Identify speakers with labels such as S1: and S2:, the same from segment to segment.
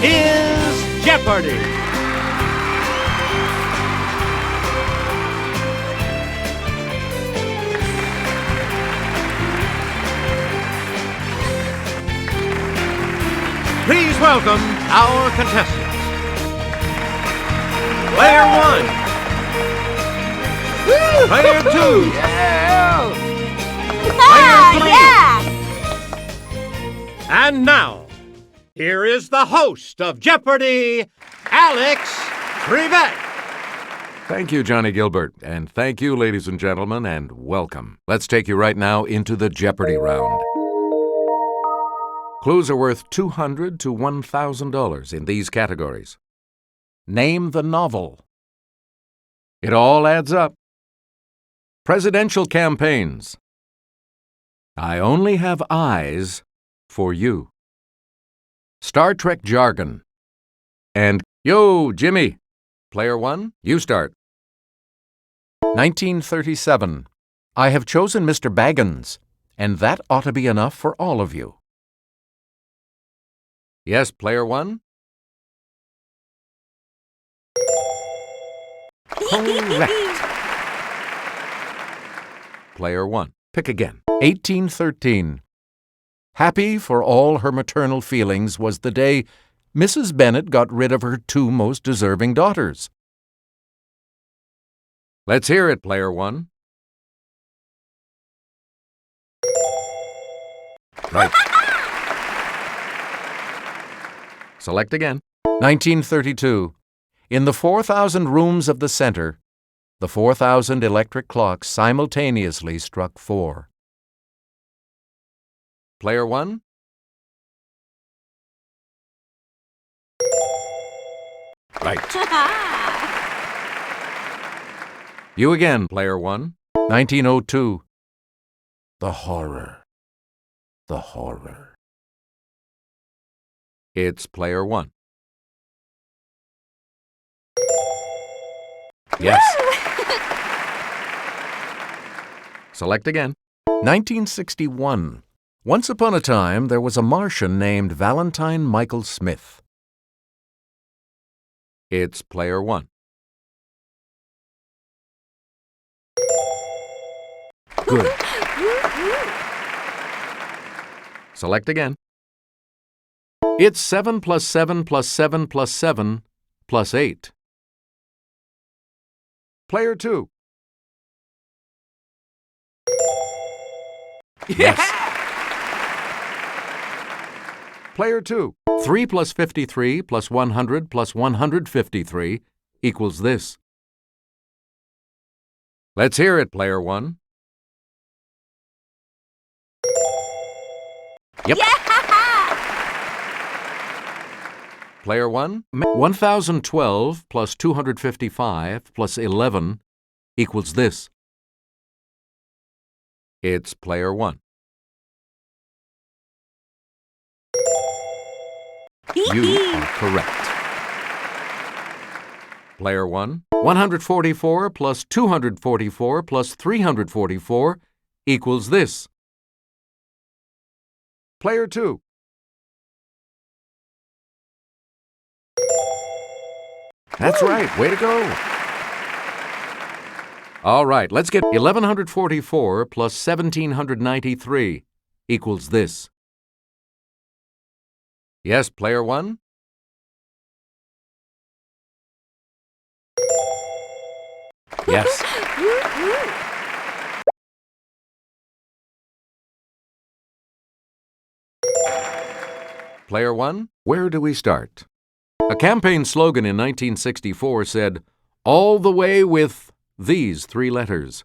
S1: is Jeopardy! Please welcome our contestants. Player 1. Player 2.
S2: Yeah!
S1: Player 3. And now, here is the host of Jeopardy, Alex Trevette.
S3: Thank you, Johnny Gilbert, and thank you, ladies and gentlemen, and welcome. Let's take you right now into the Jeopardy round. Clues are worth $200 to $1,000 in these categories. Name the novel. It all adds up. Presidential campaigns. I only have eyes for you. Star Trek jargon. And, yo, Jimmy. Player 1, you start. 1937. I have chosen Mr. Baggins, and that ought to be enough for all of you. Yes, Player 1? Correct. Player 1. Pick again. 1813. Happy for all her maternal feelings was the day Mrs. Bennet got rid of her two most deserving daughters. Let's hear it, Player 1. Right. Select again. 1932. In the 4,000 rooms of the center, the 4,000 electric clocks simultaneously struck 4. Player 1? Right. You again, Player 1. 1902. The horror. The horror. It's Player 1. Yes. Select again. 1961. Once upon a time, there was a Martian named Valentine Michael Smith. It's Player 1. Good. Select again. It's 7 plus 7 plus 7 plus 7 plus 8. Player 2. Yes. Player 2. 3 plus 53 plus 100 plus 153 equals this. Let's hear it, Player 1. Yep.
S2: Yeah!
S3: Player 1. 1012 plus 255 plus 11 equals this. It's Player 1. You are correct. Player 1. 144 plus 244 plus 344 equals this. Player 2. That's right. Way to go. All right, let's get 1144 plus 1793 equals this. Yes, Player 1? Yes. Player 1, where do we start? A campaign slogan in 1964 said, "All the way with these 3 letters."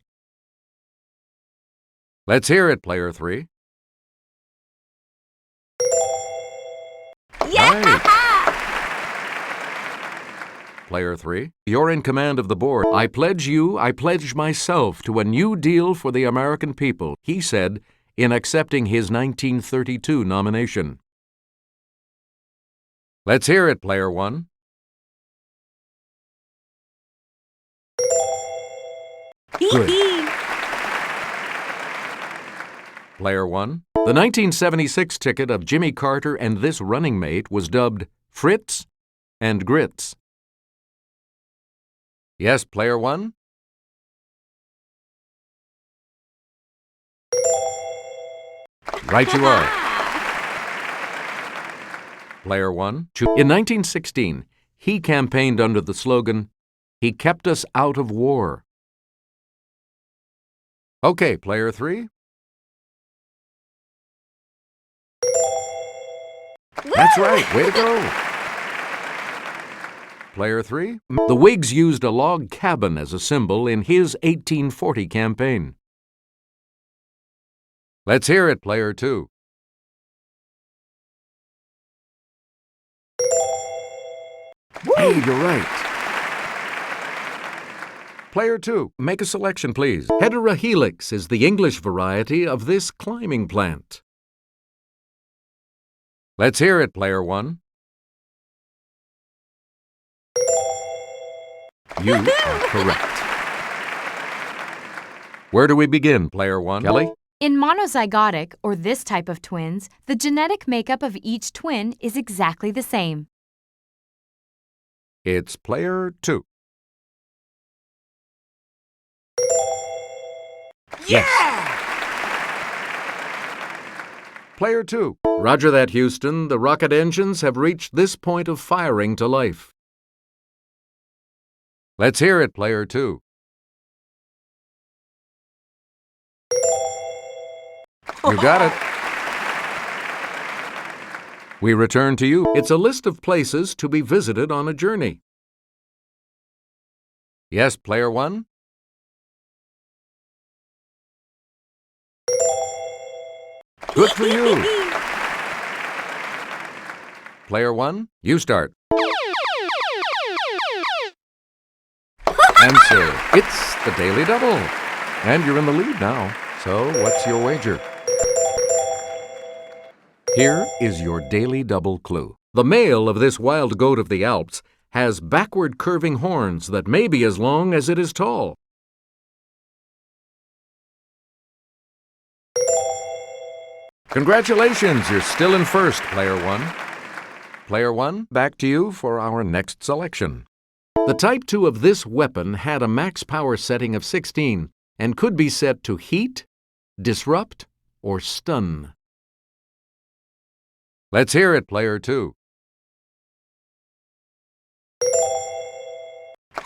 S3: Let's hear it, Player 3.
S2: Yeah!
S3: Right. Player 3, you're in command of the board. I pledge myself to a new deal for the American people, he said in accepting his 1932 nomination. Let's hear it, Player 1. Good. Player 1. The 1976 ticket of Jimmy Carter and this running mate was dubbed Fritz and grits. Yes, player one? Right you are. Player one. In 1916, he campaigned under the slogan, "He kept us out of war." Okay, player three. That's right. Way to go. Player three. The Whigs used a log cabin as a symbol in his 1840 campaign. Let's hear it, player two. Hey, you're right. Player two, make a selection, please. Heterohelix is the English variety of this climbing plant. Let's hear it, player one. You are correct. Where do we begin, player one? Kelly?
S2: In monozygotic, or this type of twins, the genetic makeup of each twin is exactly the same.
S3: It's player two. Yes. Player two. Roger that, Houston. The rocket engines have reached this point of firing to life. Let's hear it, player two. You got it. We return to you. It's a list of places to be visited on a journey. Yes, player one? Good for you. Player one, you start. Answer. It's the Daily Double. And you're in the lead now. So what's your wager? Here is your Daily Double clue. The male of this wild goat of the Alps has backward curving horns that may be as long as it is tall. Congratulations, you're still in first, player one. Player one, back to you for our next selection. The Type 2 of this weapon had a max power setting of 16 and could be set to heat, disrupt, or stun. Let's hear it, player two.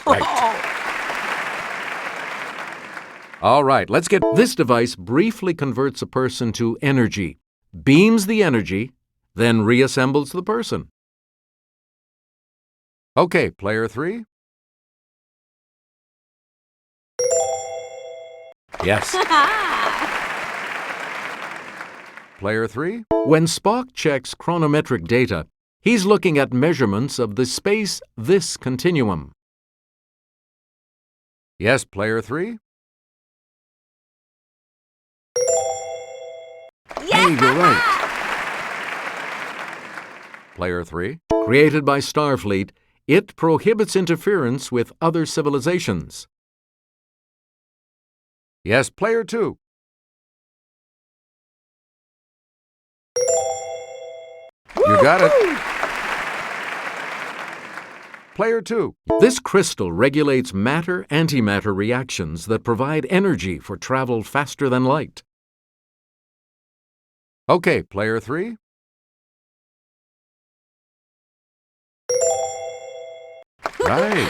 S3: Right. All right, let's get this device briefly converts a person to energy, beams the energy, then reassembles the person. Okay, player three. Yes. Player three. When Spock checks chronometric data, he's looking at measurements of the space-this continuum. Yes, player three. Hey, you're right. Player three. Created by Starfleet, it prohibits interference with other civilizations. Yes, player two. You got it. Player two. This crystal regulates matter-antimatter reactions that provide energy for travel faster than light. Okay, player three. Right.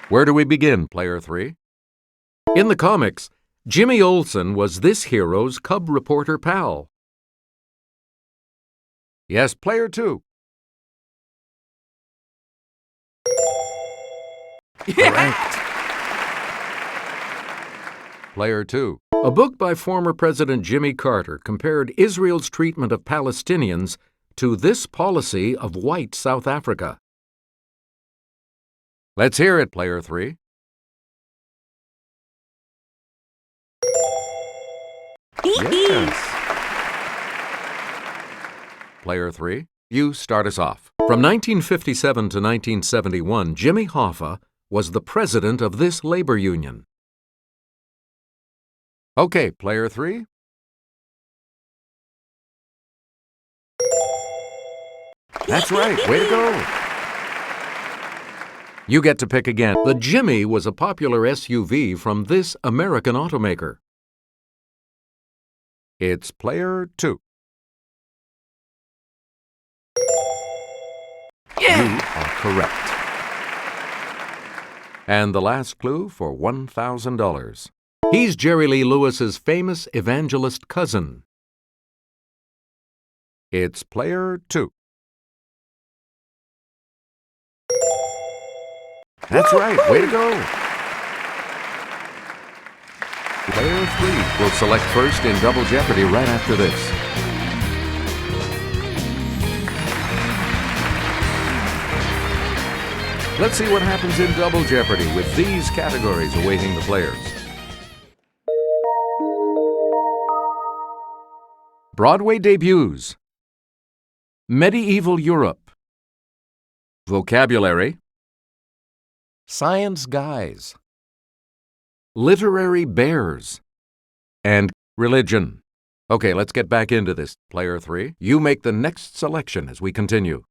S3: Where do we begin, player three? In the comics, Jimmy Olsen was this hero's cub reporter pal. Yes, player two. Correct. Player two. A book by former President Jimmy Carter compared Israel's treatment of Palestinians to this policy of white South Africa. Let's hear it, player three. Yes. Player three, you start us off. From 1957 to 1971, Jimmy Hoffa was the president of this labor union. Okay, player three. That's right. Way to go. You get to pick again. The Jimmy was a popular SUV from this American automaker. It's player 2. You are correct. And the last clue for $1,000. He's Jerry Lee Lewis's famous evangelist cousin. It's player 2. That's right. Way to go. Player 3 will select first in Double Jeopardy right after this. Let's see what happens in Double Jeopardy with these categories awaiting the players. Broadway debuts. Medieval Europe. Vocabulary. Science guys. Literary bears. And religion. Okay, let's get back into this. Player 3, you make the next selection as we continue.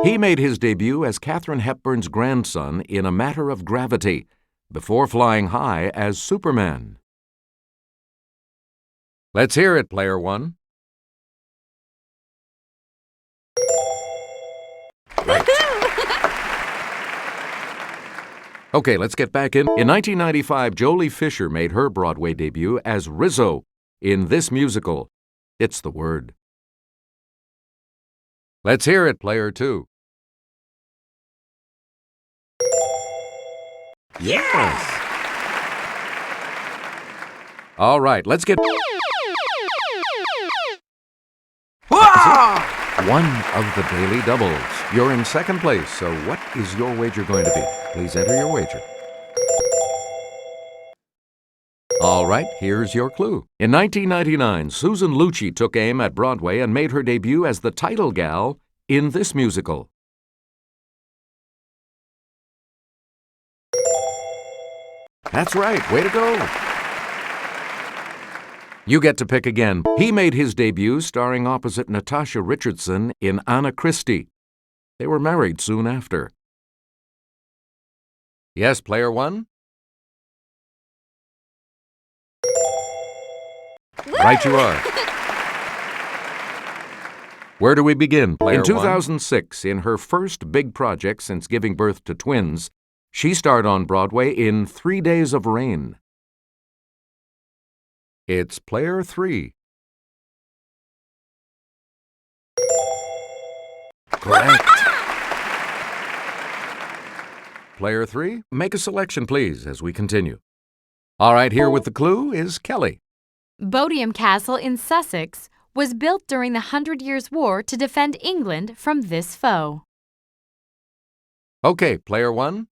S3: He made his debut as Katharine Hepburn's grandson in A Matter of Gravity, before flying high as Superman. Let's hear it, player 1. Right. Okay, let's get back in. In 1995, Jolie Fisher made her Broadway debut as Rizzo in this musical, It's the Word. Let's hear it, player 2. Yes! All right, let's get... One of the daily doubles. You're in second place, so what is your wager going to be? Please enter your wager. All right, here's your clue. In 1999, Susan Lucci took aim at Broadway and made her debut as the title gal in this musical. That's right, way to go. You get to pick again. He made his debut starring opposite Natasha Richardson in Anna Christie. They were married soon after. Yes, player 1? Right you are. Where do we begin, player 1? In 2006, in her first big project since giving birth to twins, she starred on Broadway in 3 Days of Rain. It's player 3. Correct. Player 3, make a selection, please, as we continue. All right, here with the clue is Kelly.
S2: Bodiam Castle in Sussex was built during the 100 Years' War to defend England from this foe.
S3: Okay, player 1.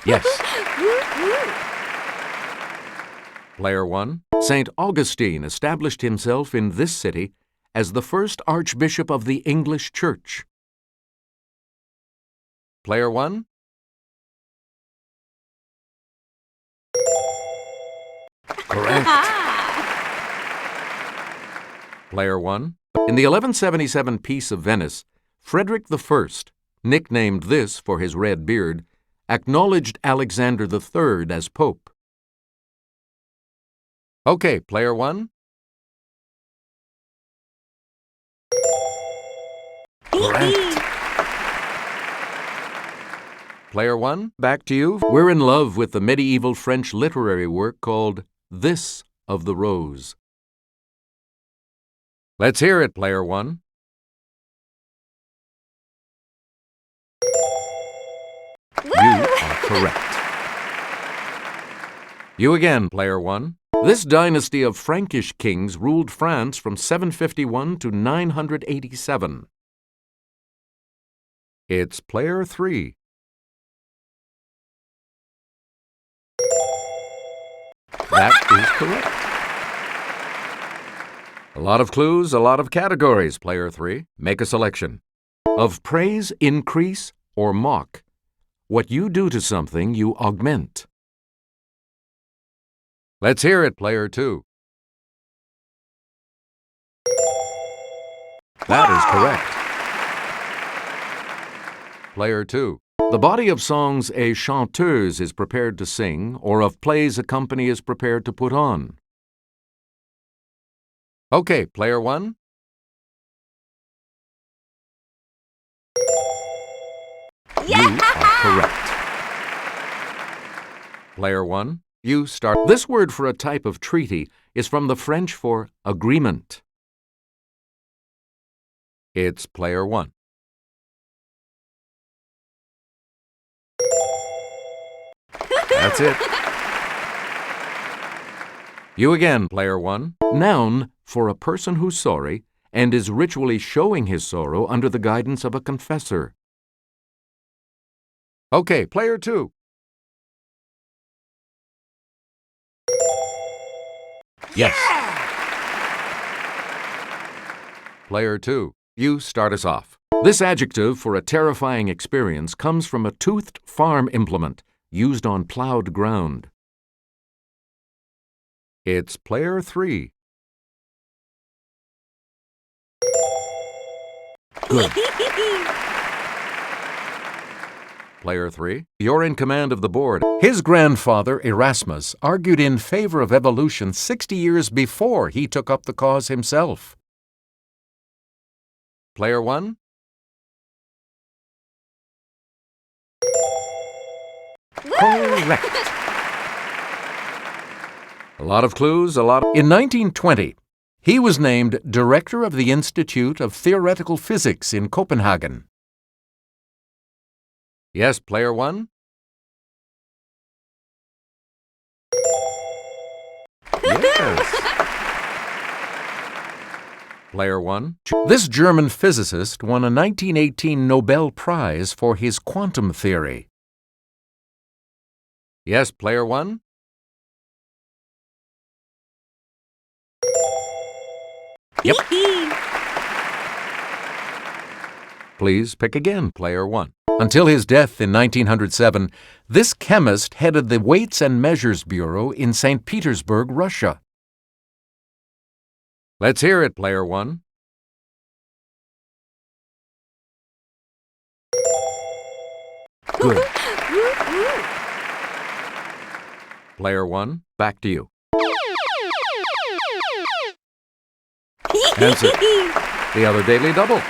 S3: Yes. Player 1. St. Augustine established himself in this city as the first Archbishop of the English Church. Player 1. Correct. Player 1. In the 1177 Peace of Venice, Frederick I, nicknamed this for his red beard, acknowledged Alexander III as Pope. Okay, player 1. Correct. Player 1, back to you. We're in love with the medieval French literary work called This of the Rose. Let's hear it, player 1. You are correct. You again, player 1. This dynasty of Frankish kings ruled France from 751 to 987. It's player 3. That is correct. A lot of clues, a lot of categories, player 3. Make a selection. Of praise, increase, or mock. What you do to something, you augment. Let's hear it, player 2. That is correct. Player 2. The body of songs a chanteuse is prepared to sing or of plays a company is prepared to put on. Okay, player 1. You are correct. Player 1, you start. This word for a type of treaty is from the French for agreement. It's player 1. That's it. You again, player 1. Noun for a person who's sorry and is ritually showing his sorrow under the guidance of a confessor. Okay, player 2. Yes. Player 2, you start us off. This adjective for a terrifying experience comes from a toothed farm implement used on plowed ground. It's player 3. Good. Player 3, you're in command of the board. His grandfather, Erasmus, argued in favor of evolution 60 years before he took up the cause himself. Player 1. Correct. A lot of clues, In 1920, he was named director of the Institute of Theoretical Physics in Copenhagen. Yes, player 1. Yes. Player 1. This German physicist won a 1918 Nobel Prize for his quantum theory. Yes, player 1. Yep. Please pick again, player 1. Until his death in 1907, this chemist headed the Weights and Measures Bureau in St. Petersburg, Russia. Let's hear it, player 1. Good. Player 1, back to you. Answer. The other Daily Double.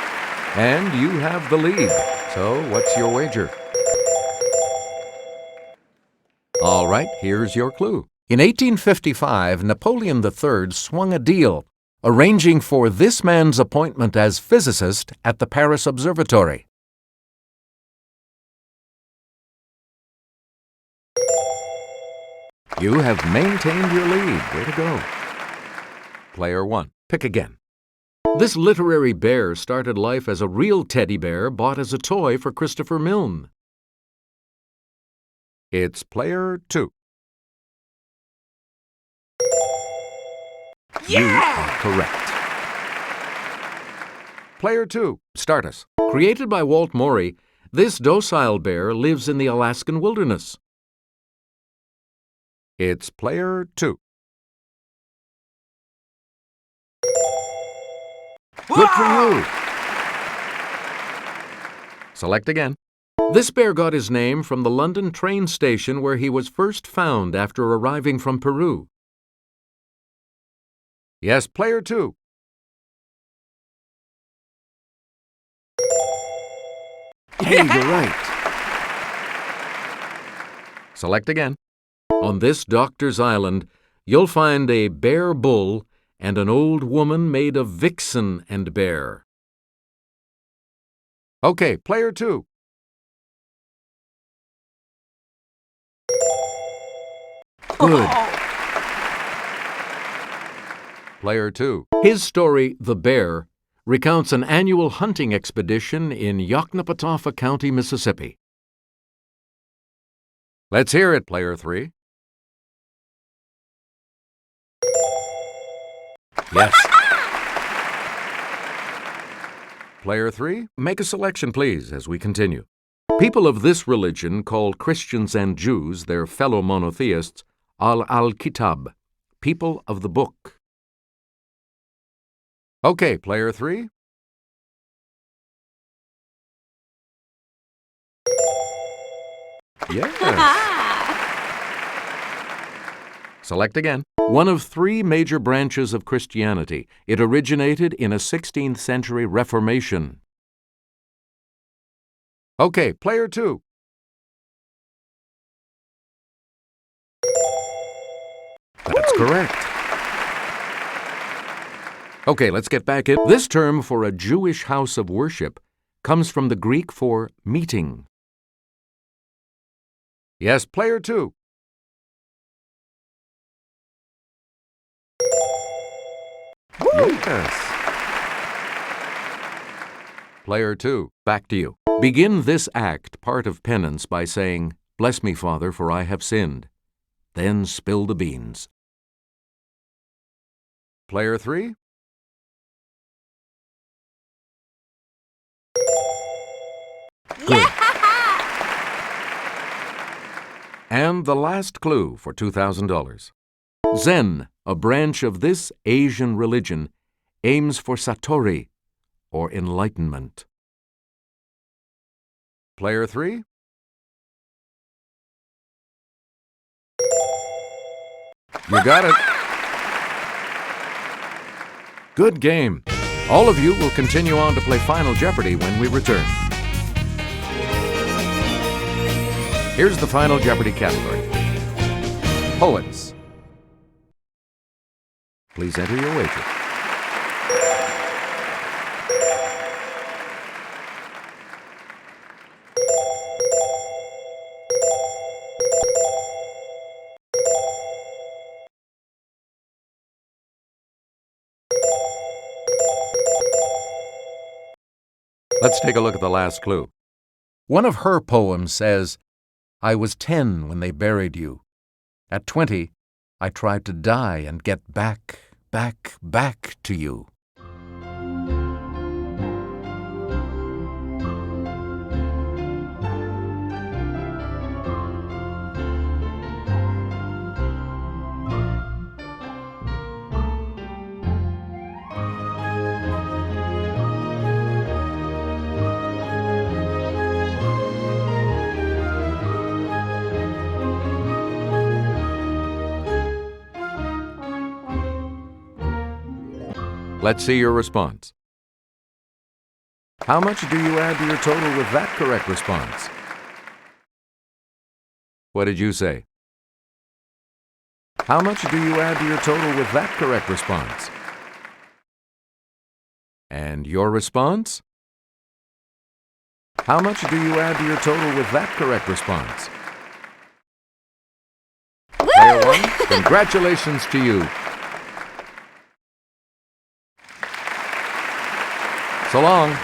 S3: And you have the lead. So, what's your wager? All right, here's your clue. In 1855, Napoleon III swung a deal, arranging for this man's appointment as physicist at the Paris Observatory. You have maintained your lead. Way to go. Player 1, pick again. This literary bear started life as a real teddy bear bought as a toy for Christopher Milne. It's player 2. Yeah! You are correct. Player 2, start us. Created by Walt Morey, this docile bear lives in the Alaskan wilderness. It's player 2. Good for you. Select again. This bear got his name from the London train station where he was first found after arriving from Peru. Yes, player 2. Hey, you're right. Select again. On this doctor's island, you'll find a bear bull and an old woman made of vixen and bear. Okay, player 2. Good. Player 2. His story, The Bear, recounts an annual hunting expedition in Yoknapatawpha County, Mississippi. Let's hear it, player 3. Yes. Player 3, make a selection, please, as we continue. People of this religion call Christians and Jews, their fellow monotheists, al-Kitab, people of the book. Okay, player 3. Yes. Select again. One of three major branches of Christianity. It originated in a 16th century Reformation. Okay, player 2. That's correct. Okay, let's get back in. This term for a Jewish house of worship comes from the Greek for meeting. Yes, player 2. Yes. Player 2, back to you. Begin this act, part of penance, by saying, "Bless me, Father, for I have sinned." Then spill the beans. Player 3. Good. And the last clue for $2,000. Zen, a branch of this Asian religion, aims for satori, or enlightenment. Player 3. You got it. Good game. All of you will continue on to play Final Jeopardy when we return. Here's the Final Jeopardy category. Poets. Please enter your wager. Let's take a look at the last clue. One of her poems says, "I was 10 when they buried you. At 20, I tried to die and get back to you." Let's see your response. How much do you add to your total with that correct response? What did you say? How much do you add to your total with that correct response? And your response? How much do you add to your total with that correct response? Player 1, congratulations to you. So long.